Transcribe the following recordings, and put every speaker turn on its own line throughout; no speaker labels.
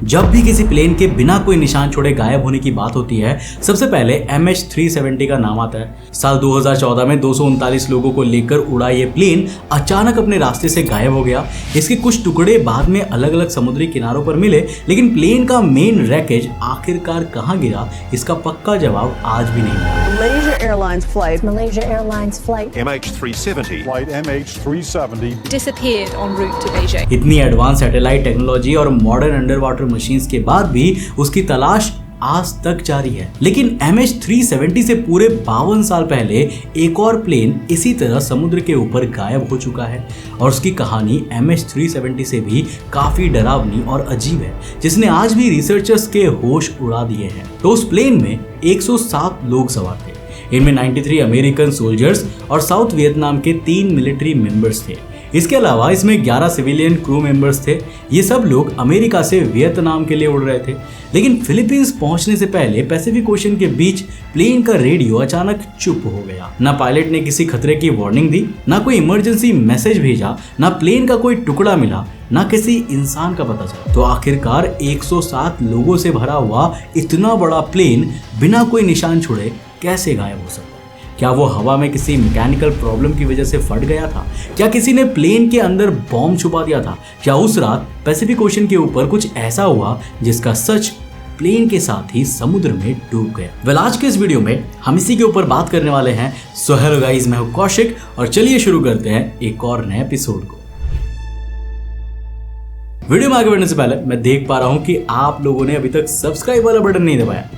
जब भी किसी प्लेन के बिना कोई निशान छोड़े गायब होने की बात होती है, सबसे पहले MH370 का नाम आता है। साल 2014 में 239 लोगों को लेकर उड़ा ये प्लेन अचानक अपने रास्ते से गायब हो गया। इसके कुछ टुकड़े बाद में अलग अलग समुद्री किनारों पर मिले, लेकिन प्लेन का मेन रैकेज आखिरकार कहाँ गिरा, इसका पक्का जवाब आज भी नहीं मिला।
Malaysia Airlines flight
MH370
disappeared en route to Beijing.
इतनी एडवांस सैटेलाइट टेक्नोलॉजी और मॉडर्न अंडर वाटर मशीन्स के बाद भी उसकी तलाश आज तक जारी है। लेकिन MH370 से पूरे 52 साल पहले एक और प्लेन इसी तरह समुद्र के ऊपर गायब हो चुका है और उसकी कहानी MH370 से भी काफी डरावनी और अजीब है, जिसने आज भी रिसर्चर्स के होश उड़ा दिए हैं। तो उस प्लेन में 107 लोग सवार थे। इनमें 93 अमेरिकन सोल्जर्स और साउथ वियतनाम के 3 मिलिट्री मेंबर्स थे। इसके अलावा इसमें 11 सिविलियन क्रू मेंबर्स थे। ये सब लोग अमेरिका से वियतनाम के लिए उड़ रहे थे। लेकिन फिलीपींस पहुंचने से पहले पैसिफिक ओशन के बीच प्लेन का रेडियो अचानक चुप हो गया। ना पायलट ने किसी खतरे की वार्निंग दी, ना कोई इमरजेंसी मैसेज भेजा, ना प्लेन का कोई टुकड़ा मिला, ना किसी इंसान का पता चला। तो आखिरकार 107 लोगों से भरा हुआ इतना बड़ा प्लेन बिना कोई निशान छोड़े कैसे गायब हो सकता? क्या वो हवा में किसी मैकेनिकल प्रॉब्लम की वजह से फट गया था? क्या किसी ने प्लेन के अंदर बॉम्ब छुपा दिया था? क्या उस रात पैसिफिक ओशन के ऊपर कुछ ऐसा हुआ जिसका सच प्लेन के साथ ही समुद्र में डूब गया? वेल, आज के इस वीडियो में हम इसी के ऊपर बात करने वाले हैं। सो हेलो गाइस, मैं हूं कौशिक और चलिए शुरू करते हैं एक और नए एपिसोड को। वीडियो में आगे बढ़ने से पहले मैं देख पा रहा हूं कि आप लोगों ने अभी तक सब्सक्राइब वाला बटन नहीं दबाया।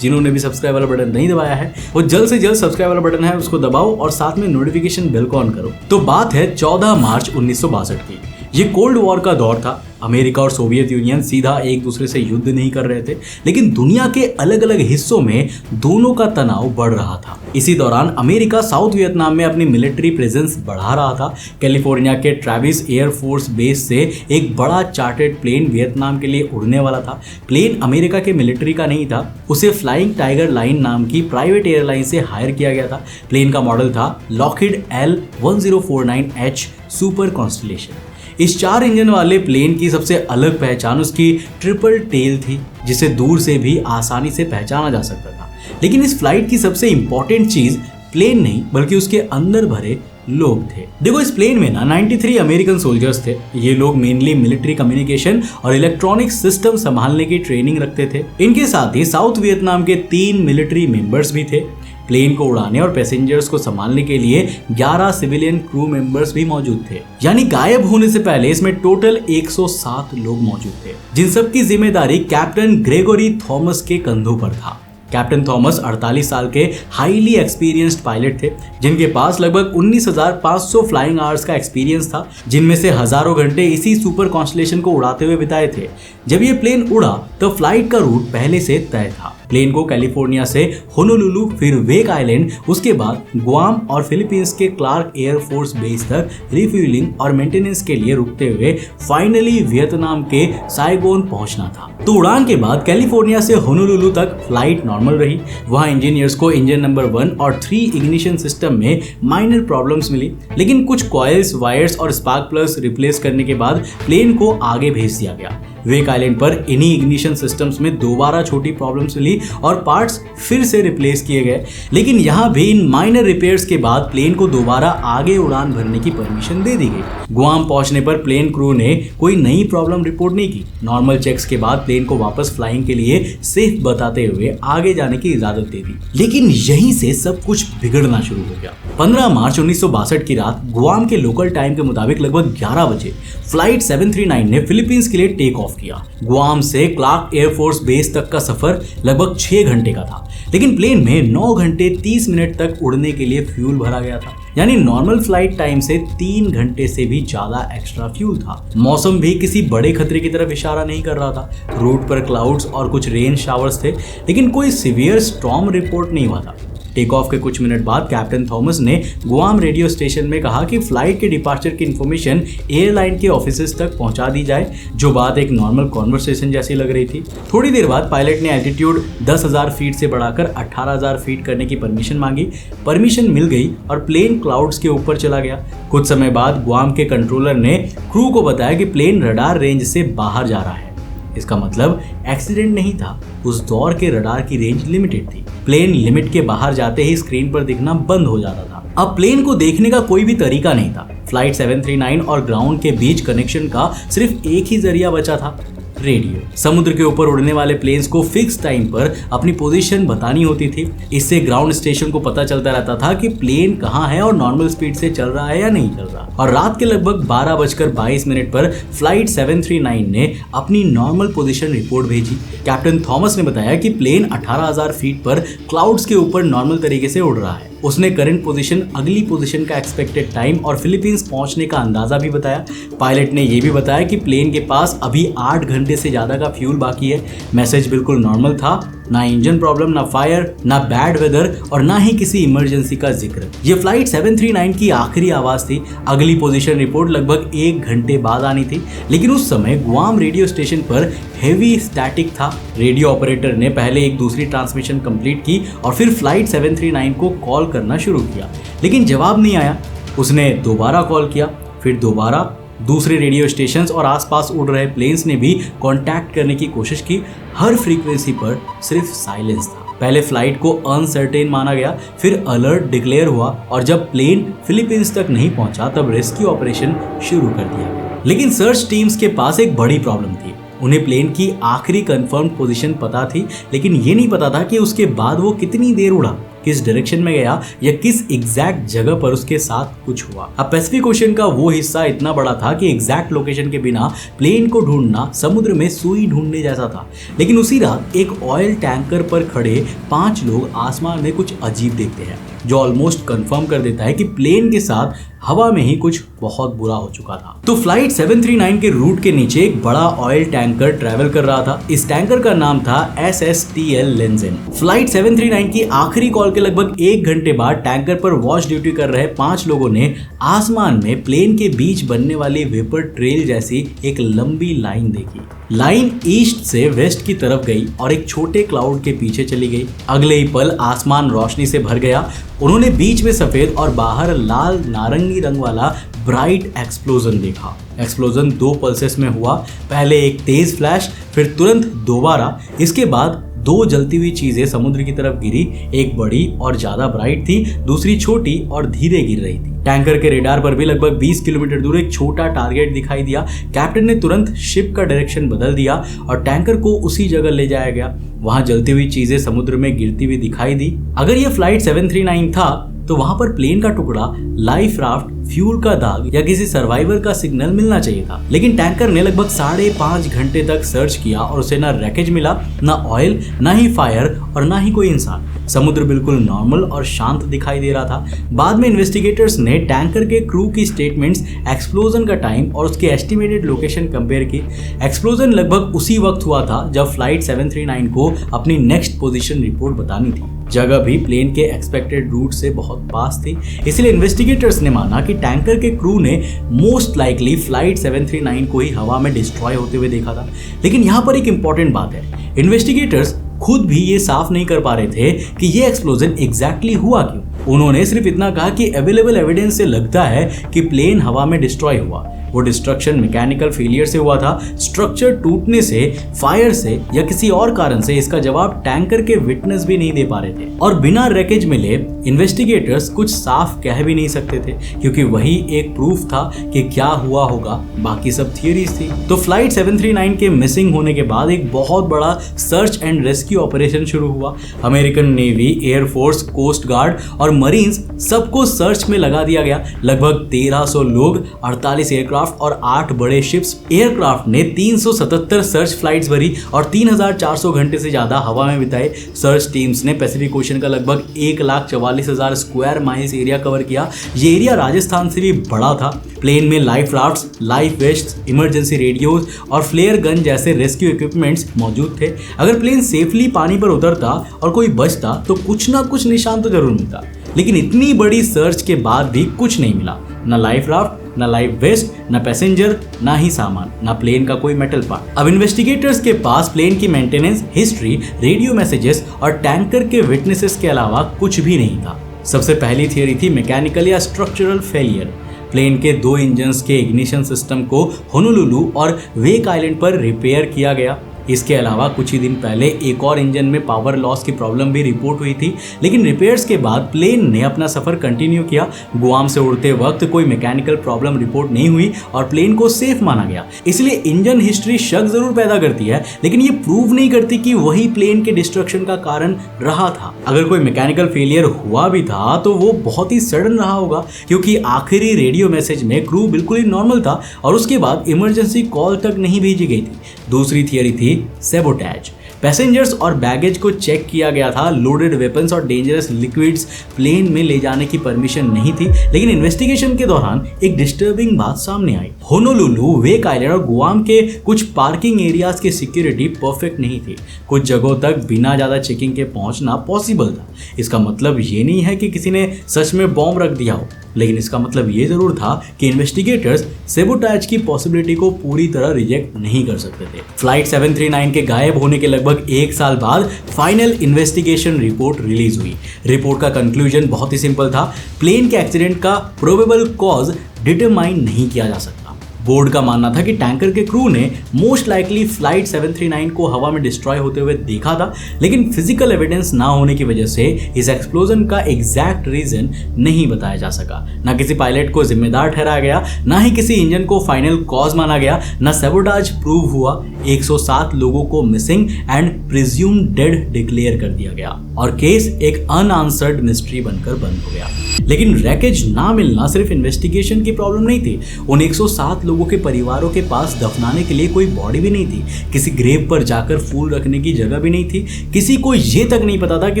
जिन्होंने भी सब्सक्राइब वाला बटन नहीं दबाया है वो जल्द से जल्द सब्सक्राइब वाला बटन है उसको दबाओ और साथ में नोटिफिकेशन बेल को ऑन करो। तो बात है 14 मार्च 1962 की। ये कोल्ड वॉर का दौर था। अमेरिका और सोवियत यूनियन सीधा एक दूसरे से युद्ध नहीं कर रहे थे, लेकिन दुनिया के अलग अलग हिस्सों में दोनों का तनाव बढ़ रहा था। इसी दौरान अमेरिका साउथ वियतनाम में अपनी मिलिट्री प्रेजेंस बढ़ा रहा था। कैलिफोर्निया के ट्रेविस एयर फोर्स बेस से एक बड़ा चार्टर्ड प्लेन वियतनाम के लिए उड़ने वाला था। प्लेन अमेरिका के मिलिट्री का नहीं था, उसे फ्लाइंग टाइगर लाइन नाम की प्राइवेट एयरलाइन से हायर किया गया था। प्लेन का मॉडल था लॉकहीड L1049H सुपर कॉन्स्टलेशन। इस 4 इंजन वाले प्लेन की सबसे अलग पहचान उसकी ट्रिपल टेल थी, जिसे दूर से भी आसानी से पहचाना जा सकता था। लेकिन इस फ्लाइट की सबसे इंपॉर्टेंट चीज प्लेन नहीं बल्कि उसके अंदर भरे लोग थे। देखो, इस प्लेन में ना 93 अमेरिकन सोल्जर्स थे। ये लोग मेनली मिलिट्री कम्युनिकेशन और इलेक्ट्रॉनिक सिस्टम संभालने की ट्रेनिंग रखते थे। इनके साथ ही साउथ वियतनाम के 3 मिलिट्री मेंबर्स भी थे। प्लेन को उड़ाने और पैसेंजर्स को संभालने के लिए 11 सिविलियन क्रू मेंबर्स भी मौजूद थे। यानी गायब होने से पहले इसमें टोटल 107 लोग मौजूद थे, जिन सब की जिम्मेदारी कैप्टन ग्रेगोरी थॉमस के कंधों पर था। कैप्टन थॉमस 48 साल के हाईली एक्सपीरियंस्ड पायलट थे, जिनके पास लगभग 19,500 फ्लाइंग आवर्स का एक्सपीरियंस था, जिनमें से हजारों घंटे इसी सुपर कॉन्स्टलेशन को उड़ाते हुए बिताए थे। जब ये प्लेन उड़ा तो फ्लाइट का रूट पहले से तय था। प्लेन को कैलिफोर्निया से होनोलुलु, फिर वेक आइलैंड, उसके बाद गुआम और फिलीपींस के क्लार्क एयर फोर्स बेस तक रिफ्यूलिंग और मेंटेनेंस के लिए रुकते हुए फाइनली वियतनाम के साइगोन पहुंचना था। तो उड़ान के बाद कैलिफोर्निया से होनोलुलु तक फ्लाइट नॉर्मल रही। वहां इंजीनियर्स को इंजन नंबर 1 और 3 इग्निशन सिस्टम में माइनर प्रॉब्लम्स मिली, लेकिन कुछ कॉइल्स, वायर्स और स्पार्क प्लग्स रिप्लेस करने के बाद प्लेन को आगे भेज दिया गया। वेक आइलैंड पर इन्हीं इग्निशन सिस्टम्स में दोबारा छोटी प्रॉब्लम्स मिली और पार्ट्स फिर से रिप्लेस किए गए। लेकिन यहाँ भी इन माइनर रिपेयर्स के बाद प्लेन को दोबारा आगे उड़ान भरने की परमिशन दे दी गई। गुआम पहुंचने पर प्लेन क्रू ने कोई नई प्रॉब्लम रिपोर्ट नहीं की। नॉर्मल चेक्स के बाद प्लेन को वापस फ्लाइंग के लिए सेफ बताते हुए आगे जाने की इजाजत दे दी। लेकिन यहीं से सब कुछ बिगड़ना शुरू हो गया। 15 मार्च 1962 की रात गुआम के लोकल टाइम के मुताबिक लगभग 11 बजे फ्लाइट 739 ने फिलीपींस के लिए टेक ऑफ किया। गुआम से क्लार्क एयरफोर्स बेस तक का सफर लगभग 6 घंटे का था, लेकिन प्लेन में 9 घंटे 30 मिनट तक उड़ने के लिए फ्यूल भरा गया था। यानी नॉर्मल फ्लाइट टाइम से 3 घंटे से भी ज्यादा एक्स्ट्रा फ्यूल था। मौसम भी किसी बड़े खतरे की तरफ इशारा नहीं कर रहा था। रूट पर क्लाउड्स और कुछ रेन शावर्स थे, लेकिन कोई सीवियर स्टॉर्म रिपोर्ट नहीं हुआ था। टेक ऑफ के कुछ मिनट बाद कैप्टन थॉमस ने गुआम रेडियो स्टेशन में कहा कि फ्लाइट के डिपार्चर की इन्फॉर्मेशन एयरलाइन के ऑफिसेस तक पहुंचा दी जाए, जो बात एक नॉर्मल कॉन्वर्सेशन जैसी लग रही थी। थोड़ी देर बाद पायलट ने एल्टीट्यूड 10,000 फीट से बढ़ाकर 18,000 फीट करने की परमिशन मांगी। परमिशन मिल गई और प्लेन क्लाउड्स के ऊपर चला गया। कुछ समय बाद गुआम के कंट्रोलर ने क्रू को बताया कि प्लेन रडार रेंज से बाहर जा रहा है। इसका मतलब एक्सीडेंट नहीं था। उस दौर के रडार की रेंज लिमिटेड थी। प्लेन लिमिट के बाहर जाते ही स्क्रीन पर दिखना बंद हो जाता था। अब प्लेन को देखने का कोई भी तरीका नहीं था। फ्लाइट 739 और ग्राउंड के बीच कनेक्शन का सिर्फ एक ही जरिया बचा था, रेडियो। समुद्र के ऊपर उड़ने वाले प्लेन्स को फिक्स टाइम पर अपनी पोजीशन बतानी होती थी। इससे ग्राउंड स्टेशन को पता चलता रहता था कि प्लेन कहाँ है और नॉर्मल स्पीड से चल रहा है या नहीं चल रहा। और रात के लगभग 12:22 पर फ्लाइट 739 ने अपनी नॉर्मल पोजीशन रिपोर्ट भेजी। कैप्टन थॉमस ने बताया कि प्लेन 18,000 फीट पर क्लाउड्स के ऊपर नॉर्मल तरीके से उड़ रहा है। उसने करंट पोजीशन, अगली पोजीशन का एक्सपेक्टेड टाइम और फिलीपींस पहुंचने का अंदाजा भी बताया। पायलट ने यह भी बताया कि प्लेन के पास अभी 8 घंटे से ज्यादा का फ्यूल बाकी है। मैसेज बिल्कुल नॉर्मल था, ना इंजन प्रॉब्लम, ना फायर, ना बैड वेदर और ना ही किसी इमरजेंसी का जिक्र। ये फ्लाइट 739 की आखिरी आवाज थी। अगली पोजीशन रिपोर्ट लगभग 1 घंटे बाद आनी थी, लेकिन उस समय गुआम रेडियो स्टेशन पर हेवी स्टैटिक था। रेडियो ऑपरेटर ने पहले एक दूसरी ट्रांसमिशन कंप्लीट की और फिर फ्लाइट 739 को कॉल करना शुरू किया, लेकिन जवाब नहीं आया। उसने दोबारा कॉल किया, फिर दोबारा। दूसरे रेडियो स्टेशंस और आसपास उड़ रहे प्लेन्स ने भी कांटेक्ट करने की कोशिश की। हर फ्रीक्वेंसी पर सिर्फ साइलेंस था। पहले फ्लाइट को अनसर्टेन माना गया, फिर अलर्ट डिक्लेयर हुआ और जब प्लेन फिलीपींस तक नहीं पहुंचा तब रेस्क्यू ऑपरेशन शुरू कर दिया गया। लेकिन सर्च टीम्स के पास एक बड़ी प्रॉब्लम थी। उन्हें प्लेन की आखिरी कंफर्म पोजीशन पता थी, लेकिन ये नहीं पता था कि उसके बाद वो कितनी देर उड़ा, किस डायरेक्शन में गया या किस एग्जैक्ट जगह पर उसके साथ कुछ हुआ। अब पैसिफिक ओशन का वो हिस्सा इतना बड़ा था कि एग्जैक्ट लोकेशन के बिना प्लेन को ढूंढना समुद्र में सुई ढूंढने जैसा था। लेकिन उसी रात एक ऑयल टैंकर पर खड़े 5 लोग आसमान में कुछ अजीब देखते हैं, जो ऑलमोस्ट कंफर्म कर देता है कि प्लेन के साथ हवा में ही कुछ बहुत बुरा हो चुका था। तो फ्लाइट 739 के रूट के नीचे एक बड़ा ऑयल टैंकर ट्रैवल कर रहा था। इस टैंकर का नाम था SSTL लेंजेन। फ्लाइट 739 की आखिरी कॉल के लगभग 1 घंटे बाद टैंकर पर वॉच ड्यूटी कर रहे 5 लोगों ने आसमान में प्लेन के बीच बनने वाली वेपर ट्रेल जैसी एक लंबी लाइन देखी। लाइन ईस्ट से वेस्ट की तरफ गई और एक छोटे क्लाउड के पीछे चली गई। अगले ही पल आसमान रोशनी से भर गया। उन्होंने बीच में सफेद और बाहर लाल नारंगी रंग वाला ब्राइट एक्सप्लोजन देखा। एक्सप्लोजन 2 पल्सेस में हुआ। पहले एक तेज फ्लैश, फिर तुरंत दोबारा। इसके बाद 2 जलती हुई चीजें समुद्र की तरफ गिरी। एक बड़ी और ज्यादा ब्राइट थी, दूसरी छोटी और धीरे गिर रही थी। टैंकर के रेडार पर भी लगभग 20 किलोमीटर दूर एक छोटा टारगेट दिखाई दिया। कैप्टन ने तुरंत शिप का डायरेक्शन बदल दिया और टैंकर को उसी जगह ले जाया गया। वहां जलती हुई चीजें समुद्र में गिरती हुई दिखाई दी। अगर यह फ्लाइट 739 था तो वहां पर प्लेन का टुकड़ा, लाइफ राफ्ट, फ्यूल का दाग या किसी सर्वाइवर का सिग्नल मिलना चाहिए था। लेकिन टैंकर ने लगभग 5.5 घंटे तक सर्च किया और उसे ना रैकेज मिला, ना ऑयल, ना ही फायर और ना ही कोई इंसान। समुद्र बिल्कुल नॉर्मल और शांत दिखाई दे रहा था। बाद में इन्वेस्टिगेटर्स ने टैंकर के क्रू की स्टेटमेंट्स, एक्सप्लोजन का टाइम और उसके एस्टिमेटेड लोकेशन कंपेयर की। एक्सप्लोजन लगभग उसी वक्त हुआ था जब फ्लाइट 739 को अपनी नेक्स्ट पोजीशन रिपोर्ट बतानी थी। जगह भी प्लेन के एक्सपेक्टेड रूट से बहुत पास थी, इसलिए इन्वेस्टिगेटर्स ने माना कि टैंकर के क्रू ने मोस्ट लाइकली फ्लाइट 739 को ही हवा में डिस्ट्रॉय होते हुए देखा था। लेकिन यहाँ पर एक इंपॉर्टेंट बात है, इन्वेस्टिगेटर्स खुद भी ये साफ नहीं कर पा रहे थे कि ये एक्सप्लोजन एग्जैक्टली हुआ क्यों। उन्होंने सिर्फ इतना कहा कि अवेलेबल एविडेंस से लगता है कि प्लेन हवा में डिस्ट्रॉय हुआ। वो डिस्ट्रक्शन मैकेनिकल फेलियर से हुआ था, स्ट्रक्चर टूटने से, फायर से या किसी और कारण से, इसका जवाब टैंकर के विटनेस भी नहीं दे पा रहे थे। और बिना रैकेज मिले इन्वेस्टिगेटर्स कुछ साफ कह भी नहीं सकते थे, क्योंकि वही एक प्रूफ था कि क्या हुआ होगा, बाकी सब थियरीज थी। तो फ्लाइट 739 के मिसिंग होने के बाद एक बहुत बड़ा सर्च एंड रेस्क्यू ऑपरेशन शुरू हुआ। American navy, air force, coast guard और मरीन्स सबको सर्च में लगा दिया गया। लगभग 1300 लोग, 48 एयरक्राफ्ट और 8 बड़े शिप्स। एयरक्राफ्ट ने 377 सर्च फ्लाइट्स भरी और 3400 घंटे से ज्यादा हवा में बिताए। सर्च टीम्स ने पैसिफिक ओशन का लगभग 1,44,000 स्क्वायर माइल्स एरिया कवर किया। ये एरिया राजस्थान से भी बड़ा था। प्लेन में life rafts, life wastes, emergency radios और फ्लेयर गन जैसे रेस्क्यू इक्विपमेंट्स मौजूद थे। अगर प्लेन सेफली पानी पर उतरता और कोई बचता तो कुछ ना कुछ निशान तो जरूर मिलता, लेकिन इतनी बड़ी सर्च के बाद भी कुछ नहीं मिला। ना लाइफ राफ्ट, ना लाइफ वेस्ट, ना पैसेंजर, ना ही सामान, ना प्लेन का कोई मेटल पार्ट। अब इन्वेस्टिगेटर्स के पास प्लेन की मेंटेनेंस हिस्ट्री, रेडियो मैसेजेस और टैंकर के विटनेसेस के अलावा कुछ भी नहीं था। सबसे पहली थियरी थी मैकेनिकल या स्ट्रक्चरल फेलियर। प्लेन के 2 इंजन्स के इग्निशन सिस्टम को होनोलुलु और वेक आइलैंड पर रिपेयर किया गया। इसके अलावा कुछ ही दिन पहले एक और इंजन में पावर लॉस की प्रॉब्लम भी रिपोर्ट हुई थी, लेकिन रिपेयर्स के बाद प्लेन ने अपना सफर कंटिन्यू किया। गुआम से उड़ते वक्त कोई मैकेनिकल प्रॉब्लम रिपोर्ट नहीं हुई और प्लेन को सेफ माना गया। इसलिए इंजन हिस्ट्री शक जरूर पैदा करती है, लेकिन ये प्रूव नहीं करती कि वही प्लेन के डिस्ट्रक्शन का कारण रहा था। अगर कोई मैकेनिकल फेलियर हुआ भी था तो वो बहुत ही सडन रहा होगा, क्योंकि आखिरी रेडियो मैसेज में क्रू बिल्कुल ही नॉर्मल था और उसके बाद इमरजेंसी कॉल तक नहीं भेजी गई थी। दूसरी थियरी थी सेबोटेज। पैसेंजर्स और बैगेज को चेक किया गया था। लोडेड वेपन्स और डेंजरस लिक्विड्स प्लेन में ले जाने की परमिशन नहीं थी, लेकिन इन्वेस्टिगेशन के दौरान एक डिस्टर्बिंग बात सामने आई। होनोलुलु, वेक आइलैंड और गुआम के कुछ पार्किंग एरियाज की सिक्योरिटी परफेक्ट नहीं थी। कुछ जगहों तक बिना ज्यादा चेकिंग के पहुंचना पॉसिबल था। इसका मतलब ये नहीं है कि किसी ने सच में बॉम्ब रख दिया हो, लेकिन इसका मतलब ये जरूर था कि इन्वेस्टिगेटर्स सेबोटेज की पॉसिबिलिटी को पूरी तरह रिजेक्ट नहीं कर सकते थे। फ्लाइट 739 के गायब होने के लगभग 1 साल बाद फाइनल इन्वेस्टिगेशन रिपोर्ट रिलीज हुई। रिपोर्ट का कंक्लूजन बहुत ही सिंपल था। प्लेन के एक्सीडेंट का प्रोबेबल कॉज डिटरमाइन नहीं किया जा सकता। बोर्ड का मानना था कि टैंकर के क्रू ने मोस्ट लाइकली फ्लाइट 739 को हवा में डिस्ट्रॉय होते हुए देखा था, लेकिन फिजिकल एविडेंस ना होने की वजह से इस एक्सप्लोजन का एग्जैक्ट रीजन नहीं बताया जा सका। ना किसी पायलट को जिम्मेदार ठहराया गया, ना ही किसी इंजन को फाइनल कॉज माना गया, ना सेबोटेज प्रूव हुआ। 107 लोगों को missing and presumed dead declare कर दिया गया और केस एक अनआंसर्ड मिस्ट्री बनकर बंद हो गया। लेकिन रैकेज ना मिलना सिर्फ इन्वेस्टिगेशन की प्रॉब्लम नहीं थी। उन 107 लोगों के परिवारों के पास दफनाने के लिए कोई बॉडी भी नहीं थी। किसी ग्रेव पर जाकर फूल रखने की जगह भी नहीं थी। किसी को ये तक नहीं पता था कि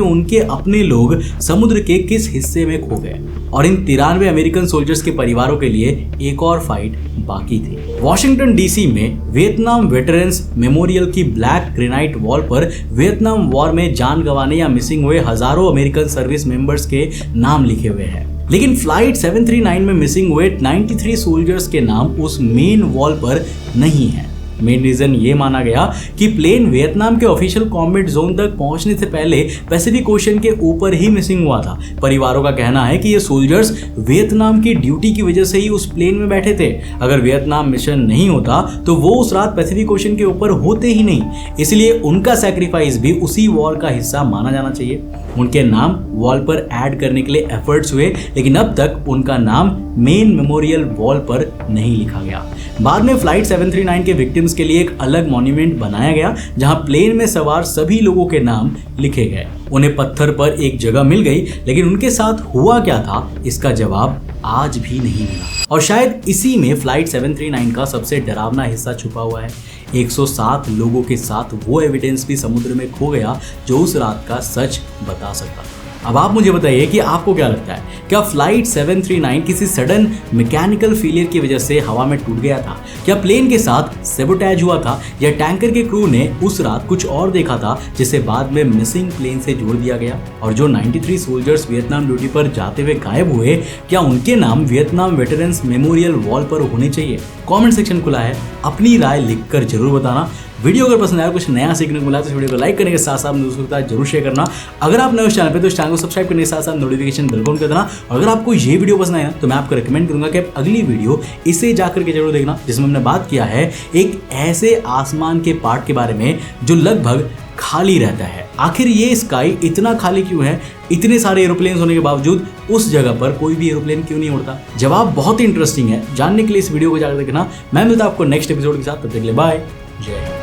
उनके अपने लोग समुद्र के किस हिस्से में खो गए। और इन 93 अमेरिकन सोल्जर्स के परिवारों के लिए एक और फाइट बाकी थी। वॉशिंगटन डीसी में वियतनाम वेटरन्स मेमोरियल की ब्लैक ग्रेनाइट वॉल पर वियतनाम वॉर में जान गंवाने या मिसिंग हुए हजारों अमेरिकन सर्विस मेंबर्स के नाम लिखे हुए हैं। लेकिन फ्लाइट 739 में मिसिंग हुए 93 सोल्जर्स के नाम उस मेन वॉल पर नहीं है। मेन रीजन ये माना गया कि प्लेन वियतनाम के ऑफिशियल कॉम्बैट जोन तक पहुंचने से पहले पैसिफिक ओशन के ऊपर ही मिसिंग हुआ था। परिवारों का कहना है कि ये सोल्जर्स वियतनाम की ड्यूटी की वजह से ही उस प्लेन में बैठे थे। अगर वियतनाम मिशन नहीं होता तो वो उस रात पैसिफिक ओशन के ऊपर होते ही नहीं, इसलिए उनका सैक्रिफाइस भी उसी वॉर का हिस्सा माना जाना चाहिए। उनके नाम वॉल पर ऐड करने के लिए एफर्ट्स हुए, लेकिन अब तक उनका नाम मेन मेमोरियल वॉल पर नहीं लिखा गया। बाद में फ्लाइट 739 के विक्टिम्स के लिए एक अलग मॉन्यूमेंट बनाया गया, जहां प्लेन में सवार सभी लोगों के नाम लिखे गए। उन्हें पत्थर पर एक जगह मिल गई, लेकिन उनके साथ हुआ क्या था इसका जवाब आज भी नहीं मिला। और शायद इसी में फ्लाइट 739 का सबसे डरावना हिस्सा छुपा हुआ है। 107 लोगों के साथ वो एविडेंस भी समुद्र में खो गया जो उस रात का सच बता सकता था। अब आप मुझे बताइए कि आपको क्या लगता है, क्या फ्लाइट 739 किसी सडन मैकेनिकल फेलियर की वजह से हवा में टूट गया था? क्या प्लेन के साथ सेबोटेज हुआ था, या टैंकर के क्रू ने उस रात कुछ और देखा था जिसे बाद में मिसिंग प्लेन से जोड़ दिया गया? और जो 93 सोल्जर्स वियतनाम ड्यूटी पर जाते हुए गायब हुए, क्या उनके नाम वियतनाम वेटरन्स मेमोरियल वॉल पर होने चाहिए? कमेंट सेक्शन खुला है, अपनी राय लिखकर जरूर बताना। वीडियो अगर पसंद आया, कुछ नया सीखने को मिला तो इस वीडियो को लाइक करने के साथ साथ दोस्तों के साथ जरूर शेयर करना। अगर आप नए उस चैनल पे तो इस चैनल को सब्सक्राइब करने के साथ साथ नोटिफिकेशन बेल ऑन कर देना। और अगर आपको ये वीडियो पसंद आया तो मैं आपको रिकमेंड करूंगा कि आप अगली वीडियो इसे जाकर के जरूर देखना, जिसमें हमने बात किया है एक ऐसे आसमान के पार्ट के बारे में जो लगभग खाली रहता है। आखिर ये स्काई इतना खाली क्यों है? इतने सारे एरोप्लेन होने के बावजूद उस जगह पर कोई भी एरोप्लेन क्यों नहीं उड़ता? जवाब बहुत ही इंटरेस्टिंग है। जानने के लिए इस वीडियो को जाकर देखना। मैं मिलता हूं आपको नेक्स्ट एपिसोड के साथ। तब तक के लिए बाय, जय हिंद।